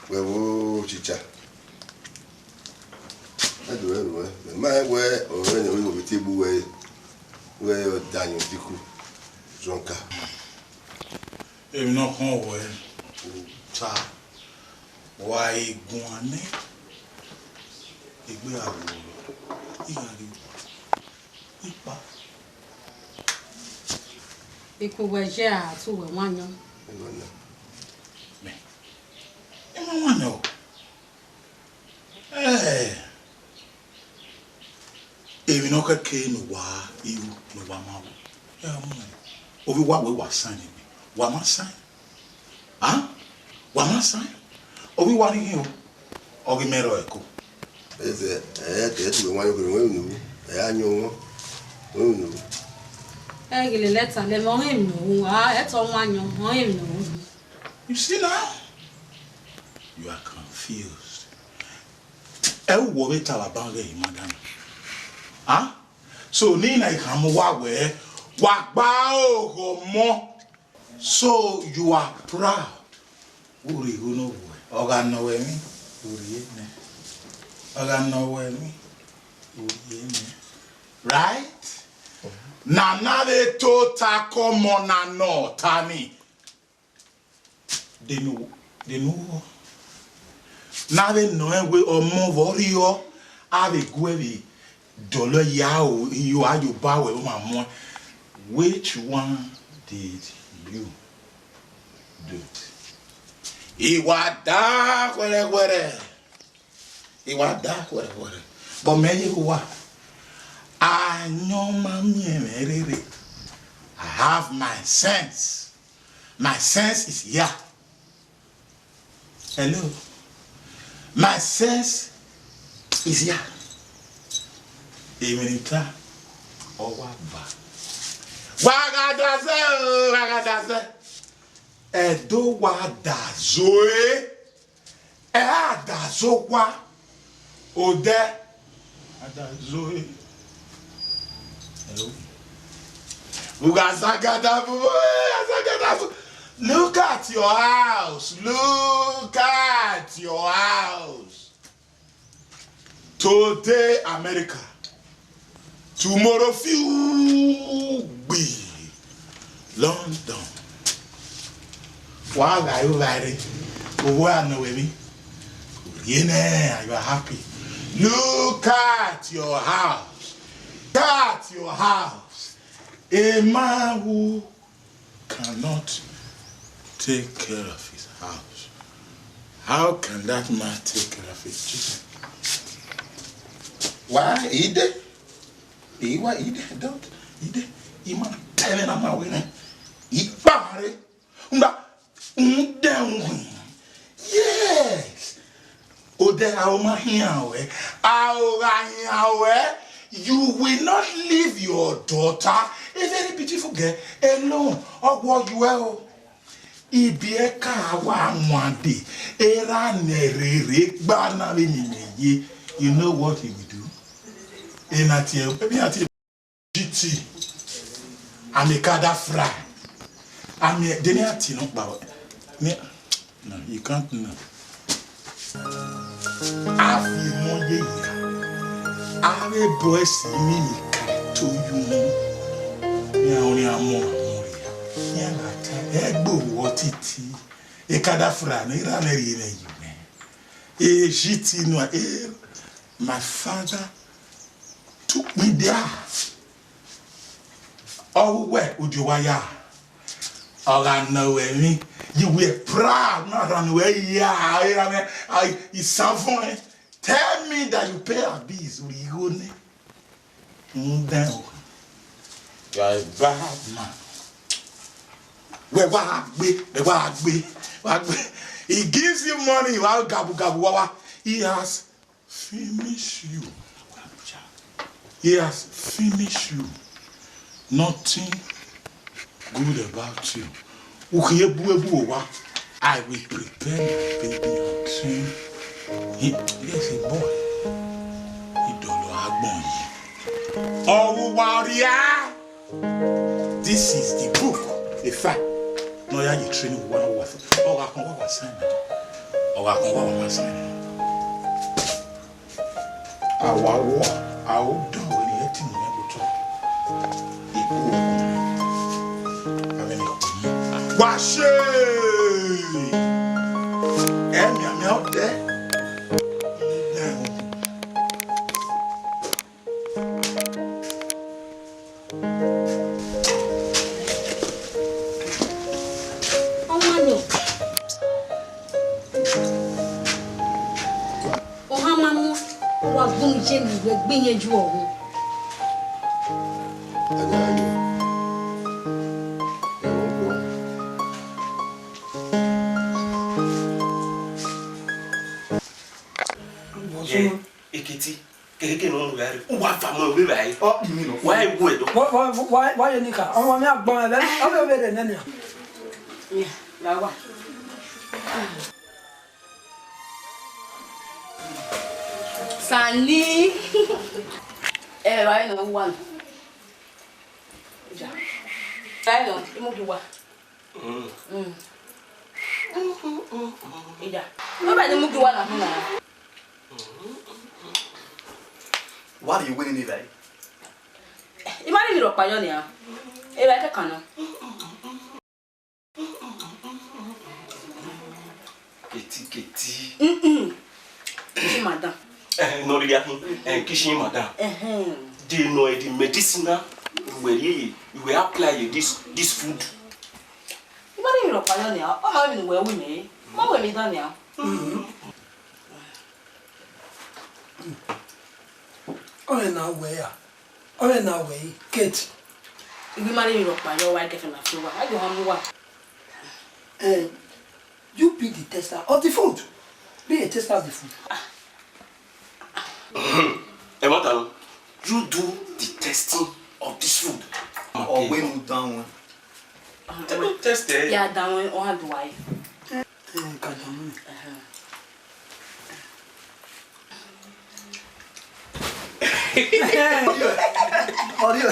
Where chicha. I do everywhere. My way or when you will be table where you're Daniel Diku, Zonka. If not home where, cha, why guane? If we are Ipa. Iku weja to one young. Me. Emma, eh. If you know a cane, why you no one. Over what we were signing. What must sign? Huh? What must sign? Or we want you? Or we made a echo? Is it? We want to go. I know. I get a letter, the morning, no, I told one young, no. You see now? You are confused. I will wait till about it, madam. Huh? So, Nina, come away, walk bow or more. So, you are proud. Uri, who know where? Oga know where me? Uri, Oga know where me? Uri, right? Na de tota como na no tani. They know. Now they know we or move or you have a guevi dollar yao you are you bow with my more. Which one did you do? Iwada where. But many who are. I know I have my sense. My sense is here. Hello. My sense is here. Emenita or Wagadaze. Edo wadazoe. Adazowa. Ode. Adazoe. Hello. Look at your house. Look at your house. Today, America. Tomorrow, be London. Why are you ready? Where know me? You are happy. Look at your house. Look at your house. A man who cannot take care of his house. How can that man take care of his children? Why? He did. Don't. He did. He man telling him my winning. He buried. Yes. You will not leave your daughter, a very beautiful girl, alone. Or what you will. Ibieka one day. You know what he will do? GT. I'm a cada fry. I'm a deniati no about. No, you can't know. I boys me to you. Only a more. Egbo what it e cada fra no ira na ri na you GT no my father took me there. Oh where would you wire? I know me. You were proud, not on where it's something. Tell me that you pay a bills. You are a bad man. He gives you money. He has finished you. He has finished you. Nothing good about you. I will prepare your baby and train him. Yes, a boy. Idowu Agbes. Oh, warrior! This is the book. The fact. No, you training one was. Oh, I can what was saying. Oga kon wa ma sin. Awa wo, awo don we ni eti mo go to. Iku. Ave ni ko. Wa she. Emi ami out there. We're being a draw. Ekiti, keke no ngare. Wa famo we bai. Oh, mi no. Why go do? Why you nika? O me agbon e be. O be be de nani. Yeah, la wa. Sani. Right no one. Ja. Right no, imo giwa. Ida. No ba de mu giwa na huna. What are you winning it like? Imani mi ro pa yo ni a. E ba ke kan no. Keti. Kishi madam. No really kishi madam. Do you know the medicinal we apply this food? Imani mi ro pa yo ni a. O ma mi ni we wi me. Mo we mi dan ni a. Oh na we ya. Oh na we Kate. Imani mi ro pa yo wa ke fe na fi wa. I go hamu wa. You be the tester of the food. Be a tester of the food. Madam, you do the testing of this food. Or when you down one. Test it. Yeah, down one or do I? Audio.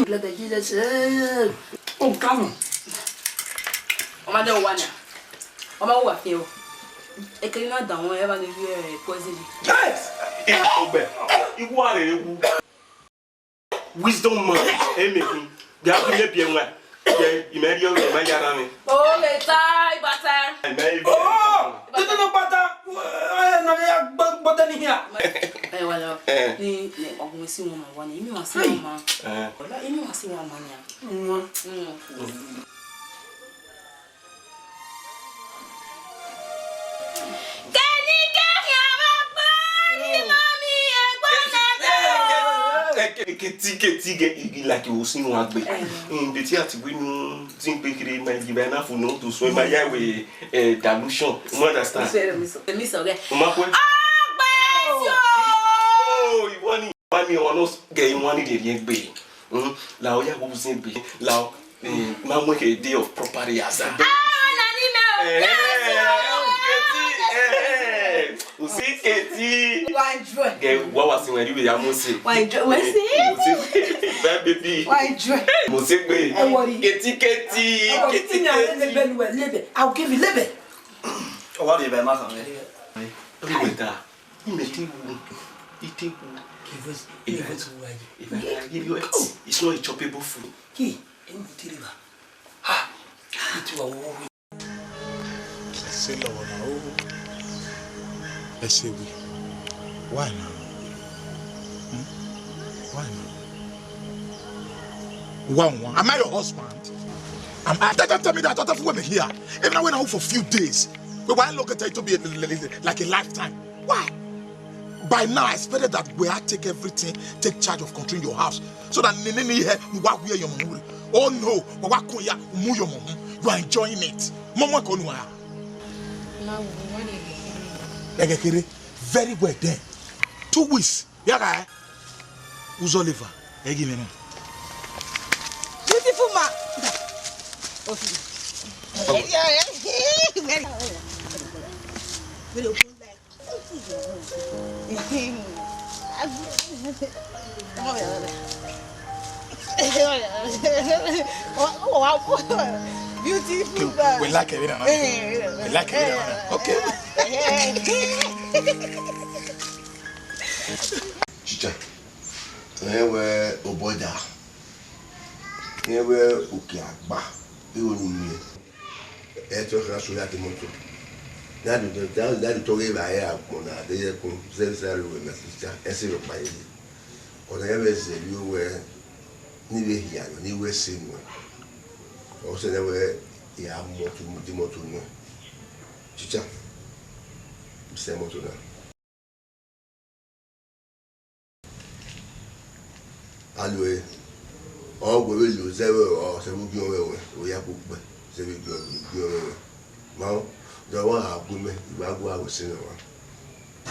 Let the Jesus say, oh, come on. Oh, my dear one. Oh, my wife, you. I cannot down wherever you are poison. Yes! You want it. Wisdom man. Hey, making. They have to let you away. You may be my yarn. Oh, let's die, butter. Oh, no butter. I know butter in here. Eh, well, ni ogumesi wo ma woni imi wa se ma ola imi wa se wa ma nya keni keni amagba ni mami egbon keti like you sin wa gbe de ti ati we nu tin pe kire na gibe na fu no to so ma ya we dilution you understand me so ge ma ko Mami almost get money the young bay. Lao ya who's in bay. Lao, Mamma a day of property as a get what was in you with Yamusi. Why, baby. Why, Music, I'll give you live. What do you buy, Master? If I give you it's not a choppable food. Ha! It will say low now. Let's say we. Why now? Why now? One. Am I your husband? Don't tell me that. Don't tell me here. Even I went out for a few days. But why look at it to be like a lifetime? Why? By now, I expected that we had to take everything, take charge of controlling your house, so that oh no, you are enjoying it. Very well then. 2 weeks. Yeah, who's Oliver? Beautiful man. Beautiful. We like it. We like it. Okay. Chicha. Ewe oboda. Ewe ukiagba. Iwo numi. Eto kan so yati moto. Dadu to ge ba ya akona de ye kun zeri we na chicha. Ese ro pa yi. Ona ewe zeri we ni we hiya ni we sinu. O se na we ya moto no. Chicha. Se moto na. Alwe o gwe lu zewe o se bu bi o ya pupe se bi bi o ma do wa agume igbagu awo sinu wa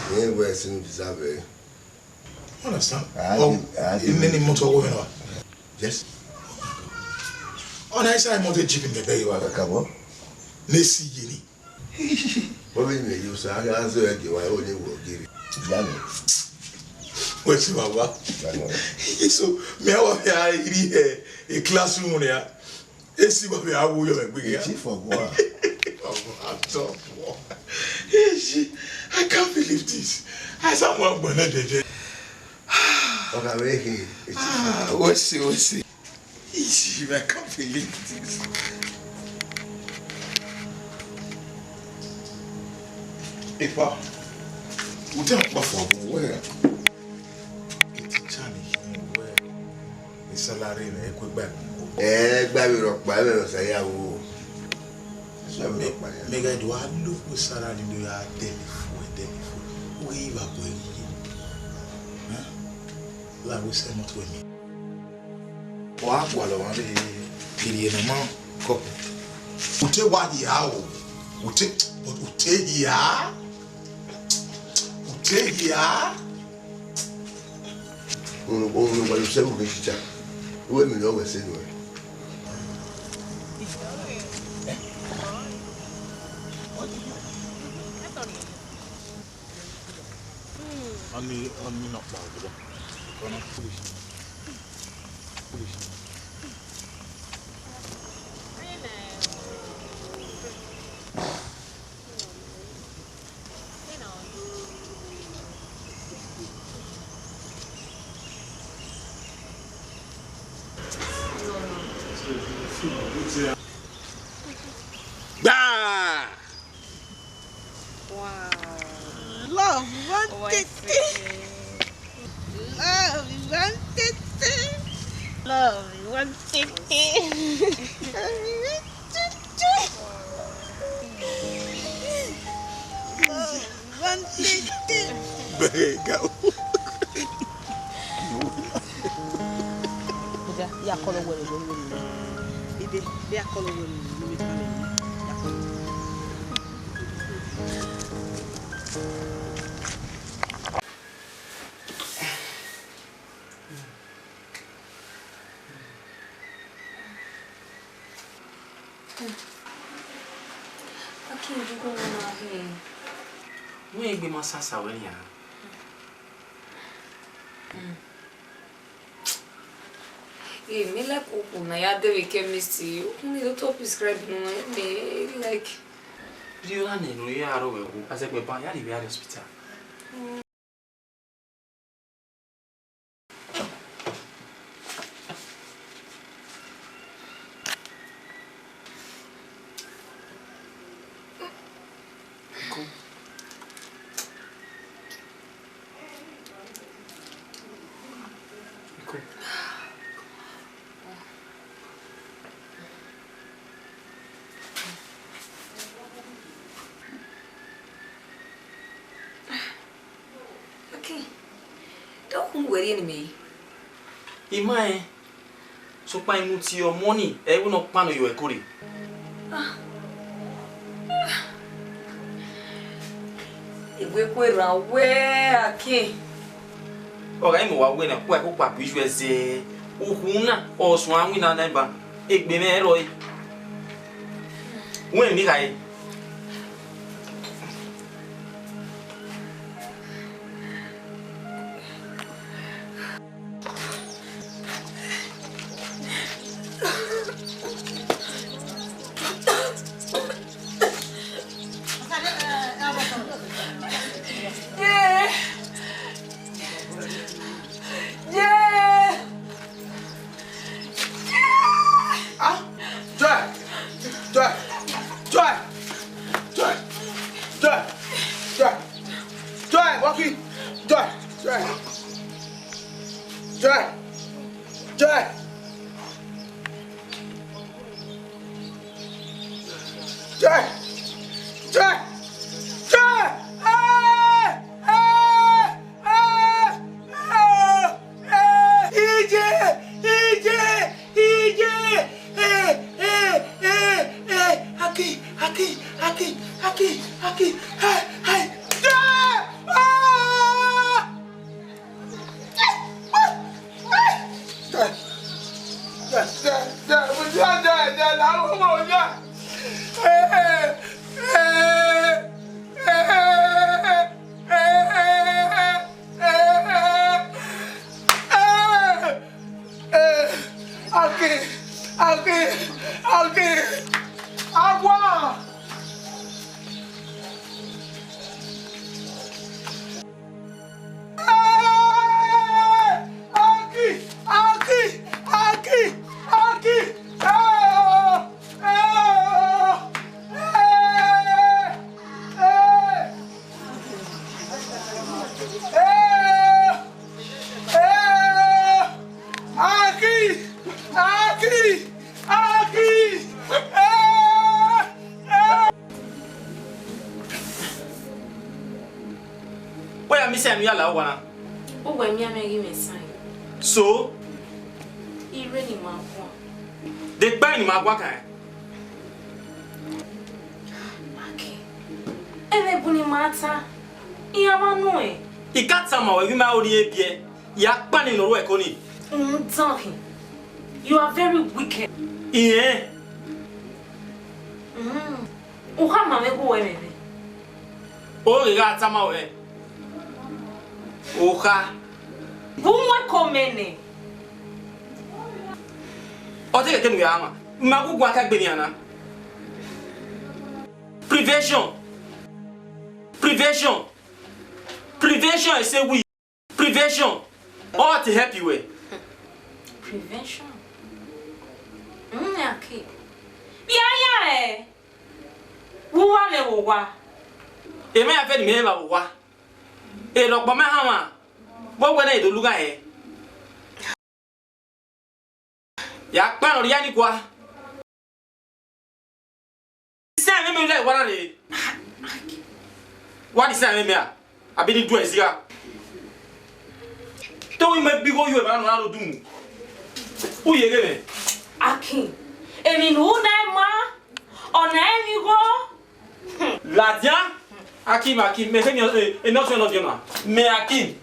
ni we sinu deserve Understand? In any motor going on. yes On I say motor jeep in the bay wa ka bo Nesi yini. o be ni you say aga so e ge wa o ni wo giri ya ni What's Baba? So, me I want a classroom there. Esi Baba, I will you big chief of war I can't believe this. I someone born dead. okay we he What's see? I can't believe this. Epa, we don't buffer where. Salary na ekwegba gba mi ro pa me so ya wo so me pa ya mega do a look with salary do ya telephone we va ko yi la we se mo to mi wa kwa lo wa le piri na ma ko ute wa ya o ute ya un wa se mo ke chicha we mi lo we se no on me not bad. Gonna foolish. Wow. Love, wanted it. Love, wanted it. Love, wanted it. Love, wanted it. There you go. Ya kolo wele Ide, ya kolo wele. Aqui digo na rede. Não é bem massa saúde, Me like open na ya de chemistry. Only the top prescribe no me like. Priola ne no ya ro we ko ase pe ba ya di be hospital. Worry me. Imae. So pa imuti your money, e will not pan your ekori. Iwe kwera we aki. Ora imo wa we na kwa ko pa pisu ese. Okuna osun anwi na neba. Egbe me ero yi. Wen mi kai. So, the bang my waka. Everybody matter. Iyamanue. He got some of him out here. Yak ban in the work on it. Talking. You are very wicked. Yeah. Uhama me go eme. Oh, you got some of it. Oha. Bumwe komene. O te ke ama. Magu gwa ka gbeniana. Prevention. Prevention. Prevention is say we. Prevention. All to help you with. Prevention. Okay. Yeah. Wuwa le wuwa. E me afa ni me ba wuwa. E lo gbo me ha wa. Bo gwe na e do luga e. Ya pa no ya ni kwa. Say me like what are what is say me a? Abi ni do ezira. To we me bigo you e ba no do mu. O ye gele. Akin. Emi no na ma. Ona emi go. Ladia? Akim, me say me not one of you now. Me Akim.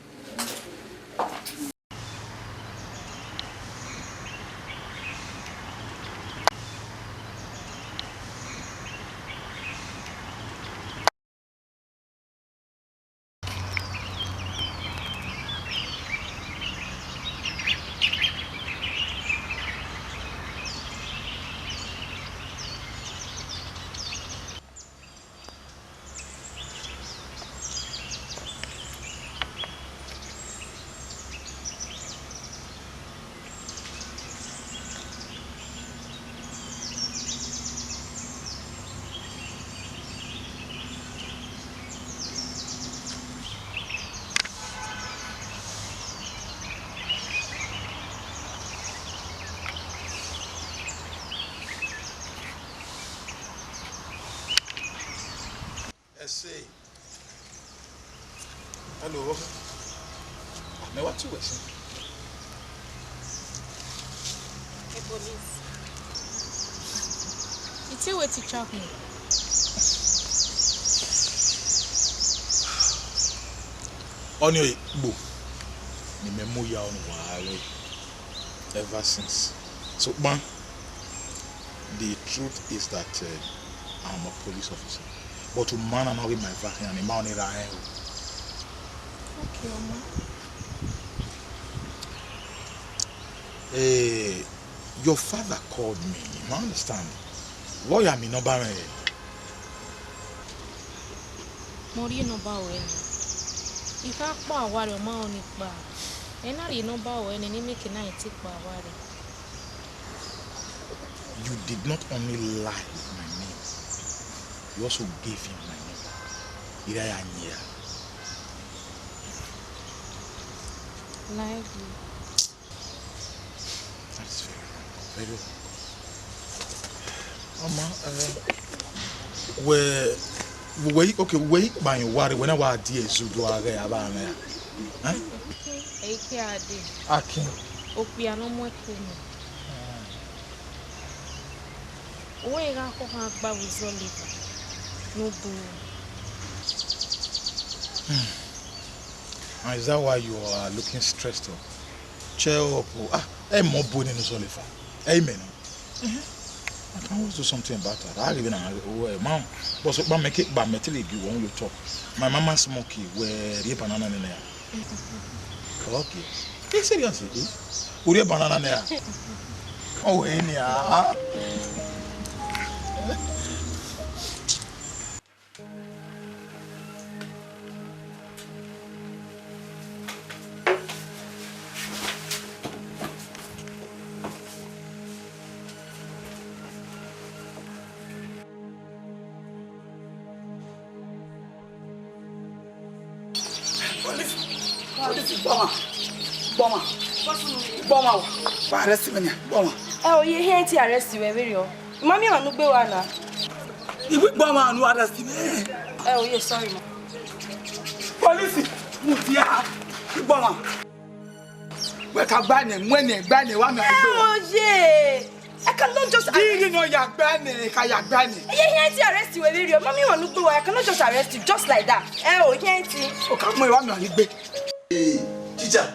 Say, hello. Now what you saying? Hey, police. It's a way to chop me. On your book, the memory on why ever since. So, man, the truth is that I'm a police officer. But to man and with my vacuum and the man in okay, your father called me. You understand? What you mean about me? More you know about when you can't buy what your man is bad. And now you know about when you make a night take by worry. You did not only lie with my name. You also gave him my name. Irayanya. Like you. That's very well. Mama, where you buy worry when I was dear Zuduaga Abana? AKPUKPULA. Akin. Opiano more Where I go back with Oliver. No boo. Is that why you are looking stressed up? Cheer up. I'm more bold than Oliver. Amen. I can always do something about that. I live in a mom. But make it by metal you won't you talk. My mama smoky where the banana in there. Okay. Hey, seriously? Where the banana there? Oh, in here. Boma. Arrest me. Boma. Oh, you here to arrest you, video. Mommy, I'm not going to. If we Boma, no arrest me. Oh, yes, sorry, ma. Police. Mutia. Boma. We can ban him when they ban him. Oh, yeah. I cannot just arrest you. Know you're banning. Kayak banning. You here to arrest you, video. Mommy, I'm not going. I cannot just arrest you just like that. Oh, here to. Oh, come on, I'm Hey, teacher.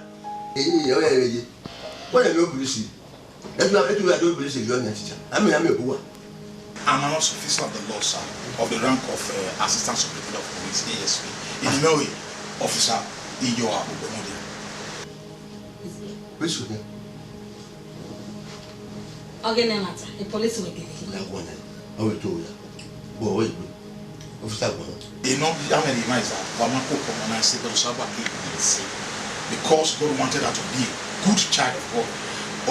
Hey, what are you police? Let's not let you do police if you're a teacher. I'm a who? I'm an officer of the law, sir, of the rank of Assistant Superintendent of Police, ASP. In no way, officer, in your Agbes. Which one? Okay, matter. The police will give you. That one. I will tell you. Well, wait. Officer, you know, how many miles are Wamako and I said, because God wanted her to be a good child of God.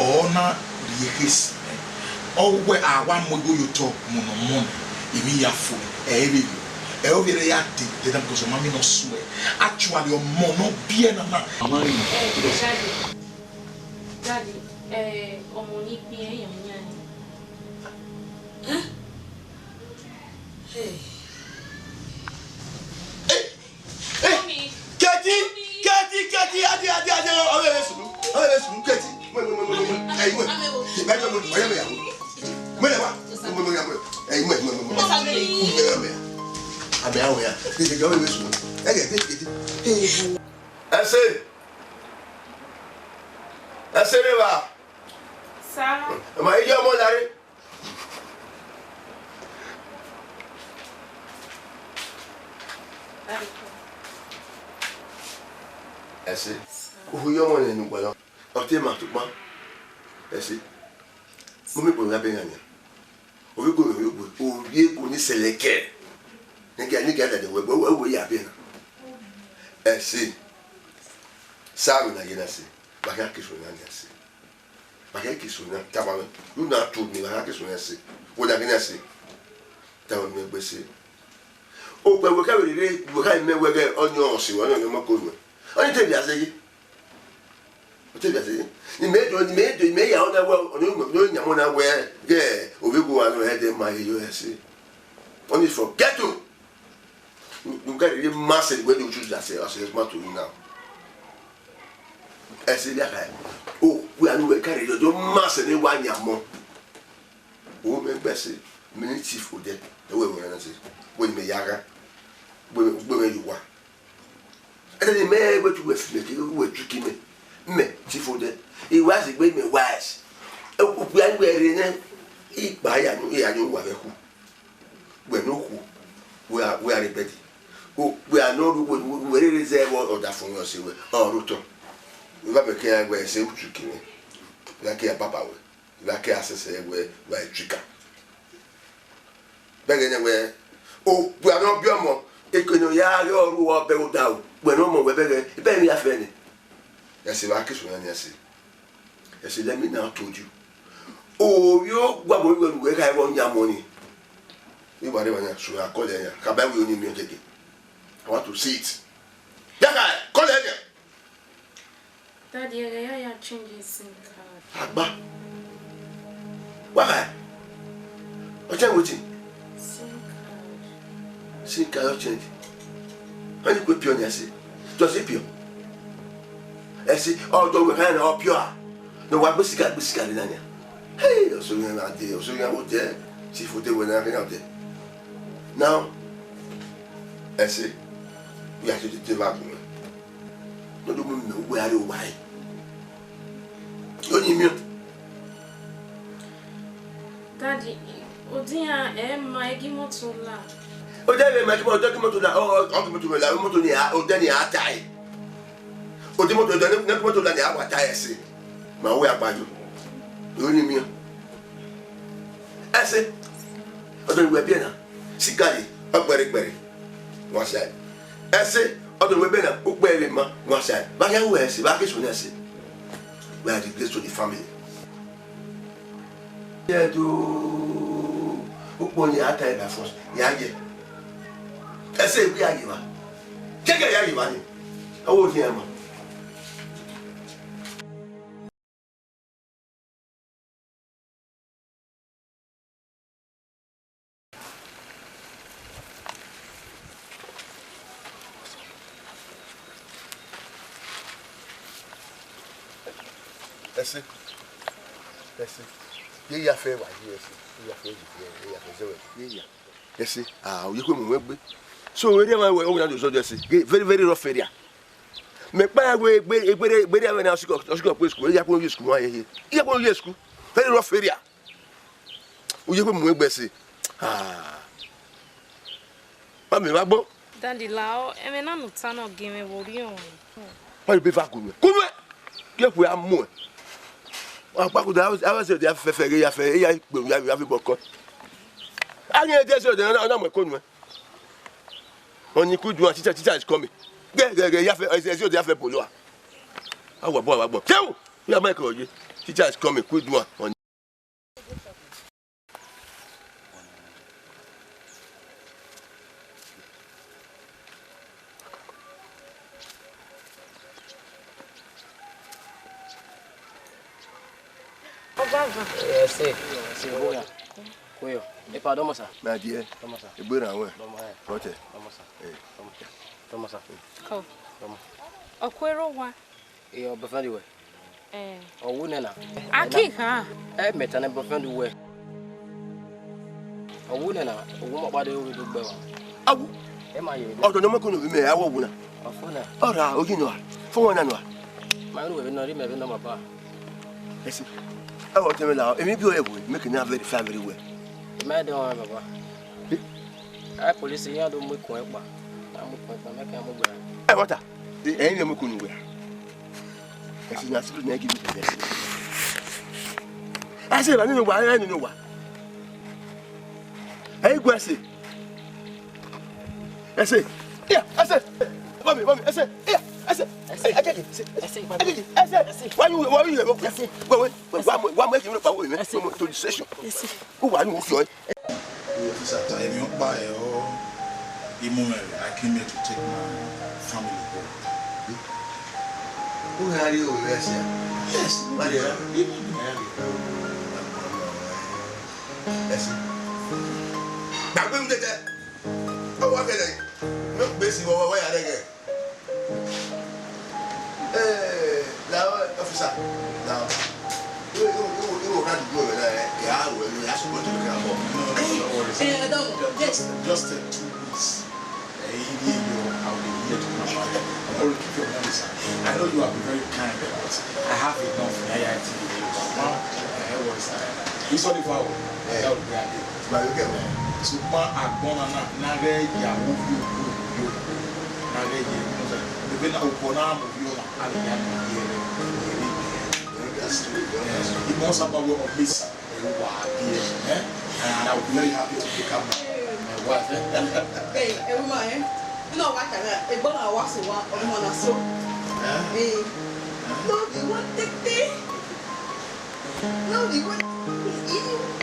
Or not the case. Or where I want to go, you talk mono, immediate food, every day, because mommy no swear. Actually, your mono bien Daddy, Omoni bien, huh? Hey. Esse, o Rio é no Guarão. O tema tu ma. Esse. Como por lá bem ganha. O Rio com esse leque. Ninguém da o ia bem. Esse. Sabe na guia esse. Vai que isso não é esse. Vai que isso não tá bom. Não dá tudo nem vai que isso não é esse. O da guia esse. Tá no meu esse. O que eu quero dizer, o que me wege onyo si wa no ma ko no. Oni te bia sey. O te bia sey. Ni me ya ona wa no nya mo na we ge obegu wa no head my US. Only forget to. You get really massive when you choose that say as is matter now. Ese dia kai. Oh, we are no we carry do massive ni wa nya mo. O me gbese minute for there. E we na say. When me yaga. When you wa. And then me go to we tricky me tifo de e was e me wise e ku an we re e ba ya no wa be ku we no ku we are ready we are no we reserve order for us we ruto we ba be ke we se tricky me la ke papa we la ke asese we trika be ge we we are no biomo e ko no ya re oru o be o da o we no mo we be ge be mi afeni. Yes, let me now told you. Oh, you what we have on your money. You whatever should I call it? Kabai will need me again. I want to see it. Yeah, call it again. Daddy, I changing SIM card. Agba. Why? What's wrong with you? SIM card change. When you put on your SIM, does it pure? Esse although we can up pure. No what biscuit in there. Hey, so you na dey, so you out there. Si faut te voir rien out there. Now, I say, we have to do that. No, no, no, where are you? Why? You need me. Daddy, Odia, my Gimotola. Oh, there, my document, oh, moto ni a, o dani a tai. O di moto dani, na moto dani a wa tai ese. Ma wo agbaju. You need me. Ese. O do we bia na. Sikali, agbere. One side. Ese, o do we bia na, o gbere ma, one side. Ba ya wo ese, ba ke so na ese. We are the place to the family. Yeah, do. O ni a tai by force. Ya ye. Ese we are given. Check it, you are. How old you am? Ese. You fair what you say. You Ese. Ah, you come we. So we dey we na do so just very rough area. Me pa we gbere na school school ya ko use school here. Ya ko use school. Very rough area. O ye ko mu egbe se. Ah. Mami wa gbo. Daddy lao, eme na nuta no game wori on. Why you be fa kume? Kume. Ke ku amu. Wa pa ku da I say dey fefere ya fe ya gbe ya fi boko. Ani e dey so dey na mo ko nu. On y could do a teacher is coming. Get a polo. Our boy, tell you are Michael. Teacher is coming, could do one. Koyo, e pa domo sa. Ma die. Domo sa. E bura we. Domo ha. Rote. Domo sa. Domo sa. Ko. Okwero wa. E o befendi we. O wune na. Aki ha. E meta na befendi we. O wune na, o wo mo pade o do gbe wa. Awu. E ma ye. O to no mo ko no bi me awu wuna. O fo na. Ora, o gino. Fo wona no. Ma ru we no ri me be no ma ba. Esi. I want to tell you, maybe you will make it very family way. Me dey on baba. I police here do mo ko epa. Na mo ko epa make am mo gba. Eh what? Eh ni mo ko nu we. Esi na sibu na give me the best. I say na ni no wa, ni no wa. Eh gwase. I say, yeah, I say. Mommy, I say, yeah. I say, why you why make you power in to the session? Who are you for? I came here to take my family home. Who are you? Yes, Maria. Yes. Babu de that. Oh, what is it? No basic over where are they? Now, officer, now, you had to go there. Yeah, well, you have to go to the car. Just 2 weeks. I'll be here to come back. I will keep your money, sir. I know you have been very kind, but I have enough AIT. He's only for that would be a day. But you get me. So, I'm going Even our Ponam of you, it must have a way of this. And I would be very happy to become my wife. Hey, everyone, you know what? I'm going to watch one or so. Hey, no, you want to take no, you want to eat.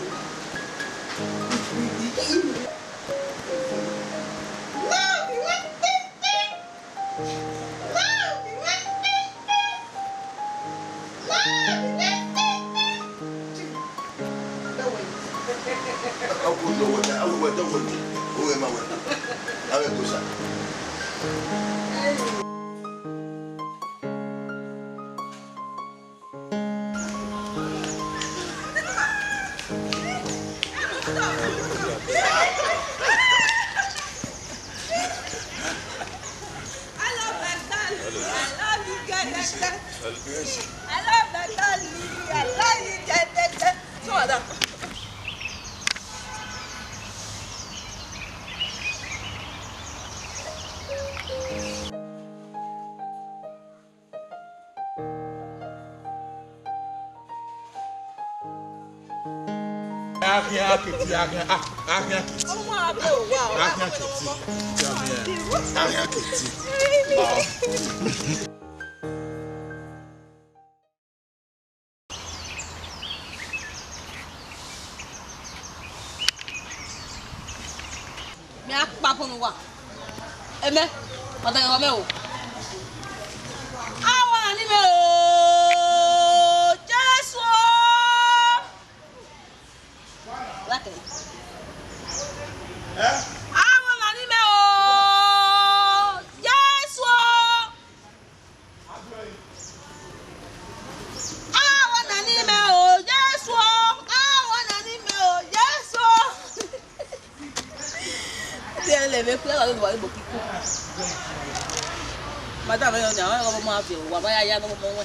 Madame, on a un moment à faire. On va y aller dans le moment.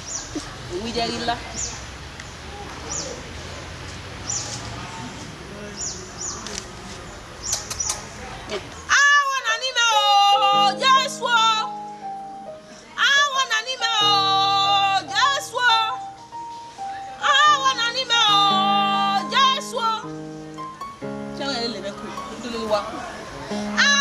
Oui, il là. Ah,